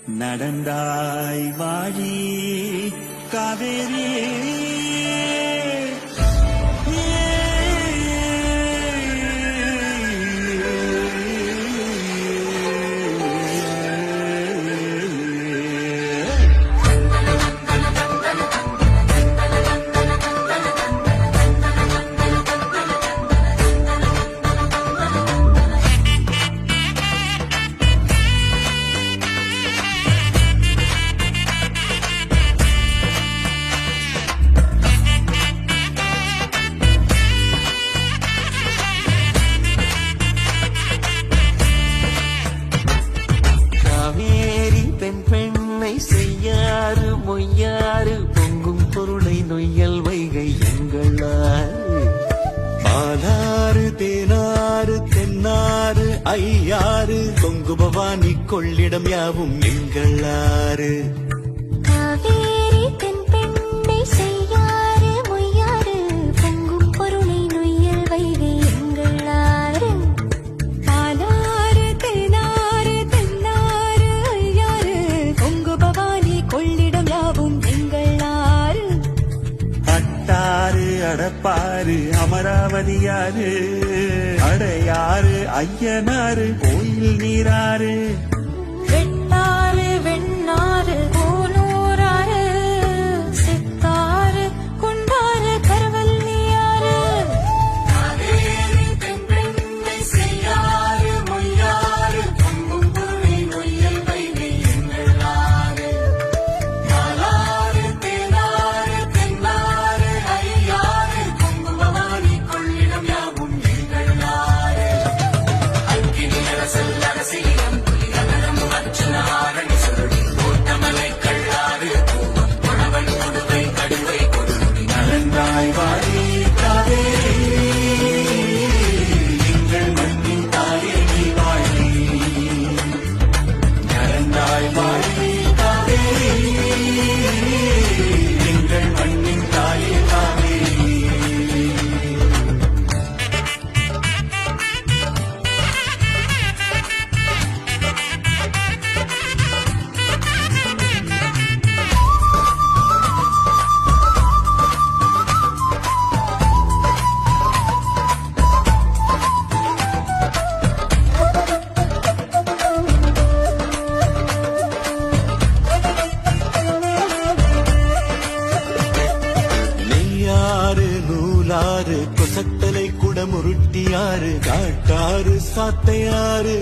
நடந்தாய் வாழி காவேரி பெண்ணை செய்யாறு மொய்யாறு பொங்கும் பொருளை நொய்யல் வைகை எங்களாறு பாலாறு தேனாறு தென்னாறு ஐயாறு கொங்கு பவானி கொள்ளிடம் யாவும் எங்களாறு அடப்பாறு அமராவதியாறு அடையாறு ஐயனாறு கோயில் நீராறு வெட்டாறு வெண்ணாறு கோனூராறு சித்தாறு குண்டாறு கருவல்லியாறு செய்யாறு மொய்யாறு பொங்கும் பொருளை நொய்யல் வைகை எங்களாறு பாலாறு தேனாறு தென்னாறு ஐயாறு கொங்கு பவானி கொள்ளிடம் யாவும் எங்களாறு அங்கினி அரசல் அரசியம் புலிகரம் அர்ச்சனாரணி சுருளி கோட்டமலை கள்ளாறு பூவம் புலவன் கொடுவை கடுவை கொடுவி நடந்தாய் வாழி காவேரி எங்கள் மண்ணின் தாயே நீ வாழி நடந்தாய் வாழி காவேரி எங்கள் மண்ணின் தாயே காவேரி நெய்யாறு நூலாறு கொசத்தலை குடமுருட்டியாறு காட்டாறு சாத்தையாறு